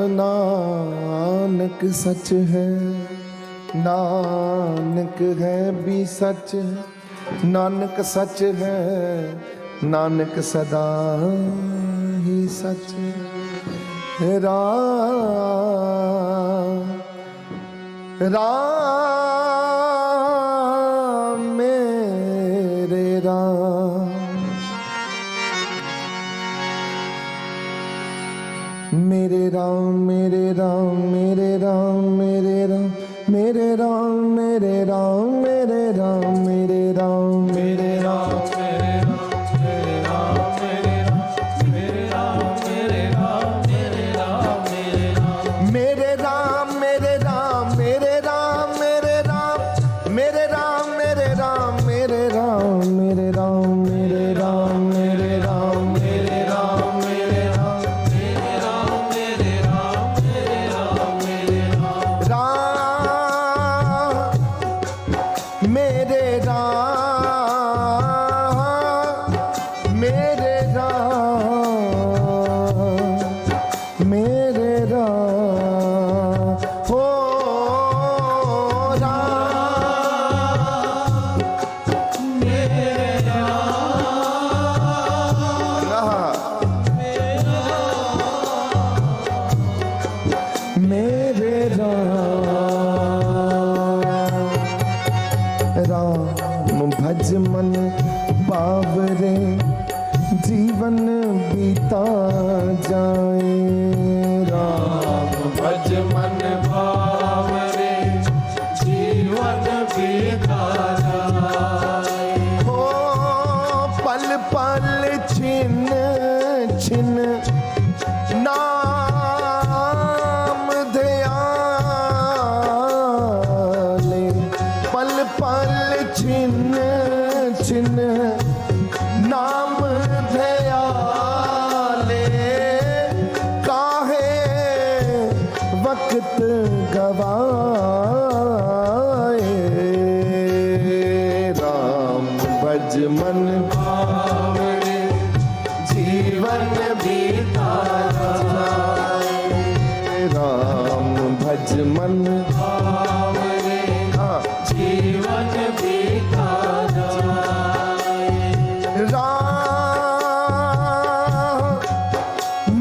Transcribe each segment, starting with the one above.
नानक सच है, नानक है भी सच, नानक सच है, नानक सदा ही सच है। राम मेरे राम, मेरे राम मेरे राम मेरे राम मेरे राम मेरे राम मेरे राम मेरे राम मेरे राम मेरे राम भज मन बावरे जीवन बीता जाए। राम भज मन बावरे जीवन बीता जाए। हो पल पल छिन छिन नाम ध्याले, पल पल छिन छिन नाम ध्याले, काहे वक्त गवाए। राम भज मन भावरे जीवन बीता जाए। राम भज मन भावरे जीवन बीता जाए। राम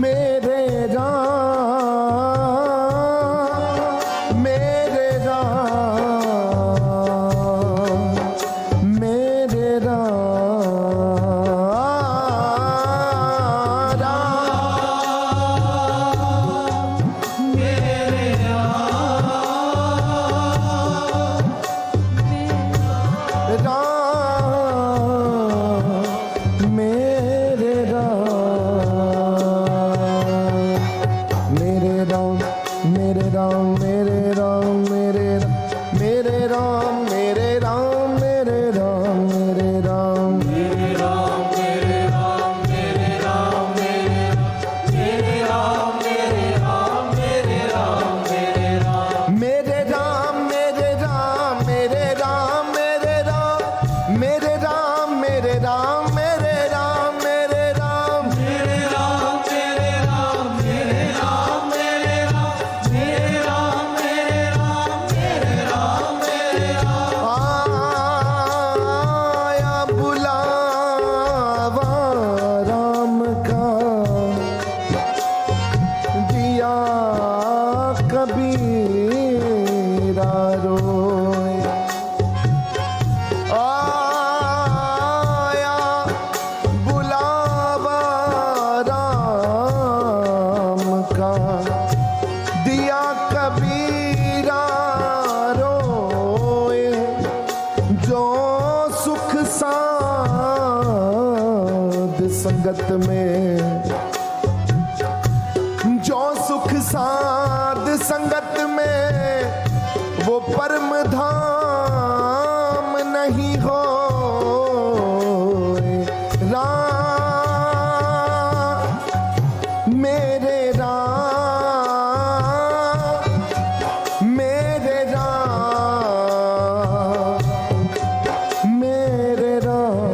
मेरे राम मेरे राम मेरे संगत में, जो सुख साध संगत में, वो परम धाम नहीं हो। राम मेरे राम मेरे राम मेरे राम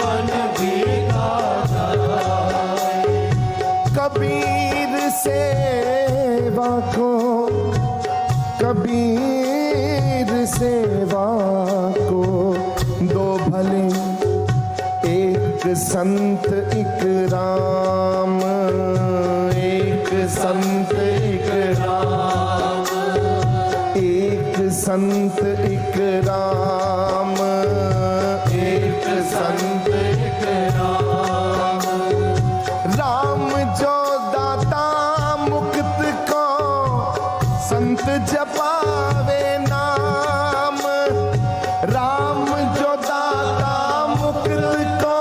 सेवा को, कबीर सेवा को, दो भले एक संत एक राम, एक संत एक राम, एक संत एक राम, एक संत एक राम। राम जो दाता मुक्त को, संत जपावे नाम। राम जो दाता मुक्त को,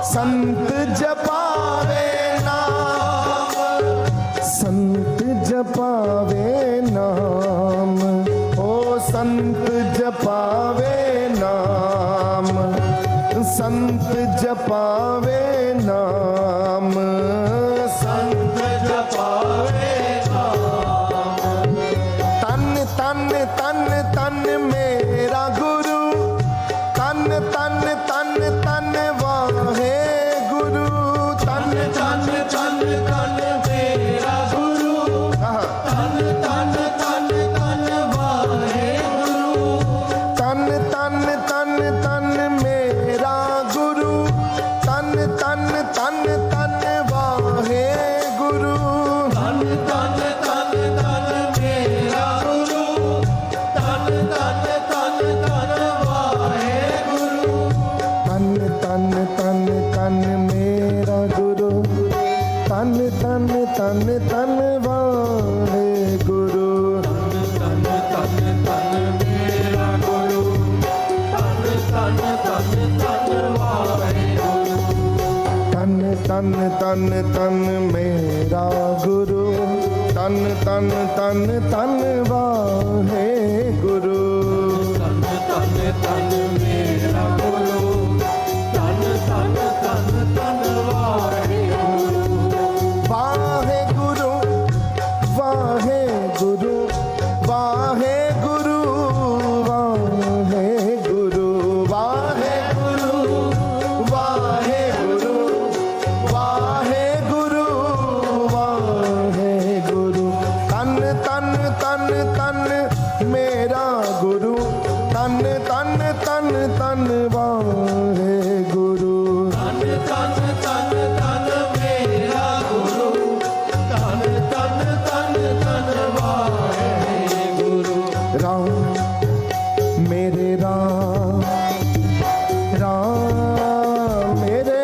संत जपावे नाम, संत जपावे नाम, ओ संत जपावे नाम, संत जपावे नाम, संत जपावे नाम। तन तन तन तन मेरा गुरु, तन तन तन तन वाहे गुरु, तन तन तन तन मेरा गुरु, तन तन तन तन वाहे गुरु, तन तन तन तन मेरा गुरु, तन तन तन तन वाहे गुरु, तन तन तन तन मेरा गुरु, तन तन तन तन वाहे गुरु, तन तन तन तन मेरा गुरु, तन तन तन तन वाहे गुरु, तन तन तन मेरा गुरु, तन तन तन तन वाहे गुरु, तन तन तन तन मेरा गुरु, तन तन तन तन वाहे गुरु, तन तन तन मेरा गुरु, तन तन तन तन वाहे गुरु। वाहे गुरु, वाहे गुरु, वाहे गुरु, वाहे गुरु, वाहे गुरु, वाहे गुरु, वाहे गुरु, वाहे गुरु। तन तन तन तन मेरा गुरु, तन तन तन तन वाहे गुरु, तन तन तन तन मेरा गुरु, तन तन तन तन वाहे गुरु। राम मेरे राम, राम मेरे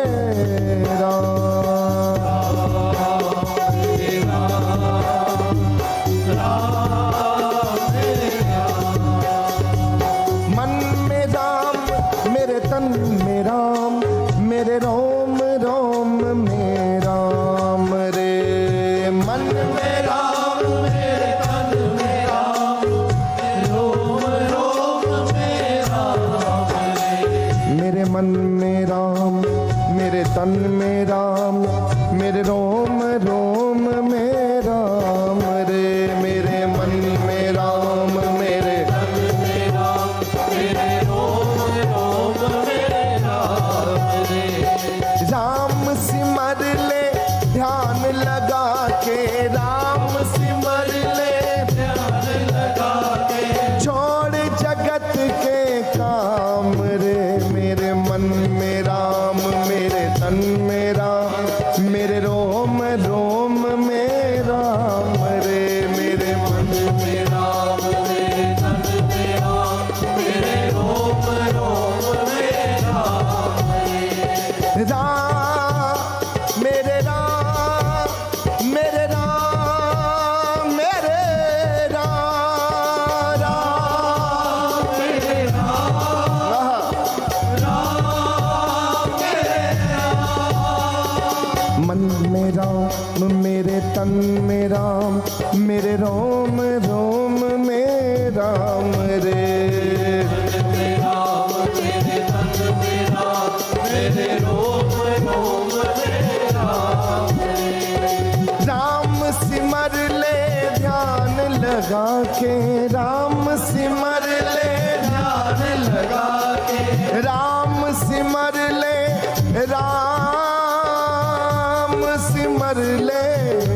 मन में राम, मेरे तन में राम, मेरे रोम रोम में राम रे। मन में राम, मेरे तन में राम, रोम रोम में राम रे। मेरे मन में राम, मेरे तन में राम, मेरे रोम रोम में राम रे। मेरे मन में राम, मेरे तन में राम, मेरे रोम रोम में राम रे। राम सिमर ले ध्यान लगा के, राम सिमर ले ध्यान लगा के, छोड़ जगत के काम रे। मेरे मन में राम, मेरे तन में राम, मेरे रोम रोम में राम रे। मेरे मन में राम, मेरे तन में राम, मेरे रोम रोम में राम रे। राम मेरे राम, मेरे राम, मेरे राम, राम मेरे राम, राम मेरे राम। मन में राम, मेरे तन में राम, मेरे रोम रोम में राम रे। राम मेरे तन में राम, मेरे रोम रोम में राम रे। राम सिमर ले ध्यान लगा के, राम सिमर ले ध्यान लगा के, राम सिमर ले, राम सिमर ले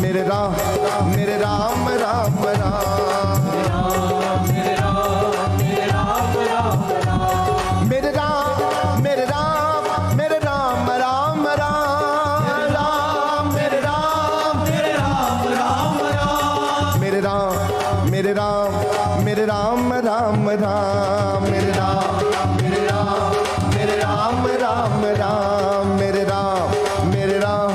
मेरे राम मेरे राम राम राम मेरे राम मेरे राम मेरे राम राम राम मेरे राम मेरे राम राम मेरे राम मेरे राम मेरे राम राम राम मेरे राम मेरे राम मेरे राम राम राम मेरे राम मेरे राम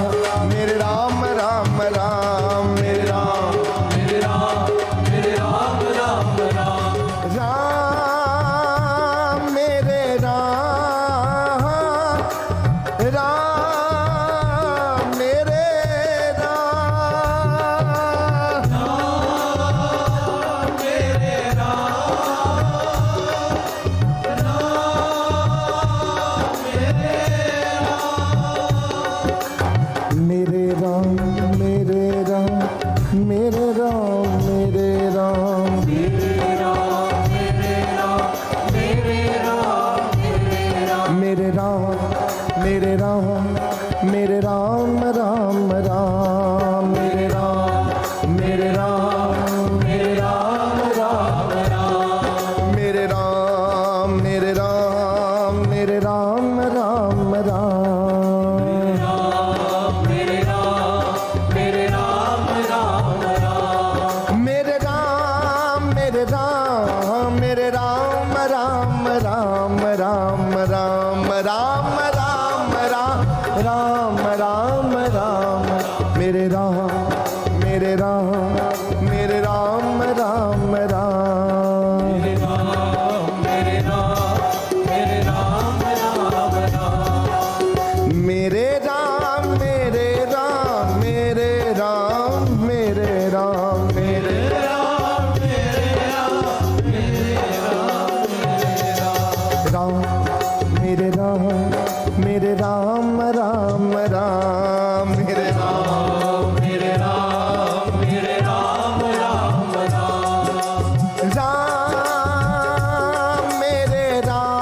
मेरे राम राम राम मेरे राम मेरे राम मेरे राम राम राम राम मेरे राम राम मेरे मेरे राम मेरे राम मेरे राम मेरे राम मेरे राम मेरे राम मेरे राम राम राम मेरे राम मेरे राम मेरे राम राम राम मेरे राम मेरे राम मेरे राम राम राम मेरे राम मेरे राम राम मेरे राम मेरे राम मेरे राम राम राम राम राम राम राम राम राम मेरे राम मेरे राम मेरे राम राम राम मेरे राम मेरे राम मेरे राम मेरे राम मेरे राम मेरे राम मेरे राम मेरे राम मेरे राम राम राम मेरे राम मेरे राम मेरे राम राम राम मेरे राम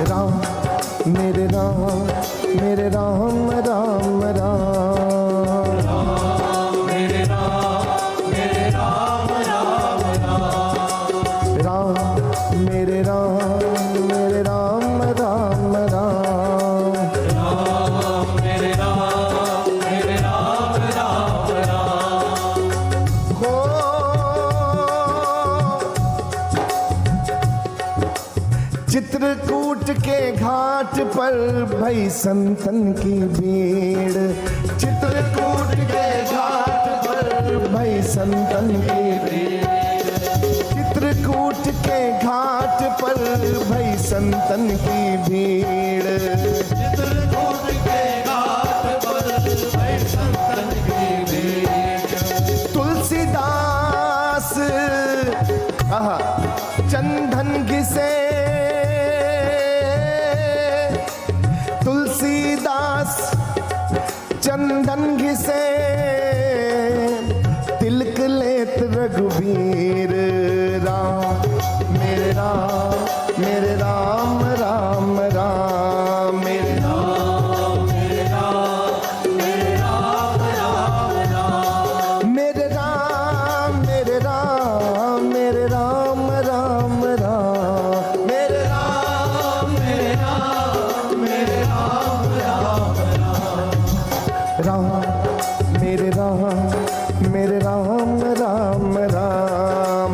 राम मेरे राम मेरे राम मेरे राम राम राम मेरे राम मेरे राम राम राम मेरे राम मेरे राम राम राम मेरे राम मेरे राम राम हो चित्रकूट के घाट पर भई संतन की भीड़ चित्रकूट के घाट पर भई संतन की भीड़ चित्रकूट के घाट पर भई संतन की भीड़ चित्रकूट के घाट पर भई संतन की भीड़ तुलसीदास चंदन घिसे तुलसीदास चंदन घिसे तिलक लेत रघुवीर राम मेरे राम मेरे राम राम राम मेरे राम मेरे राम मेरे राम राम राम मेरे राम मेरे राम मेरे राम राम राम मेरे राम मेरे राम मेरे राम राम राम मेरे राम मेरे राम राम राम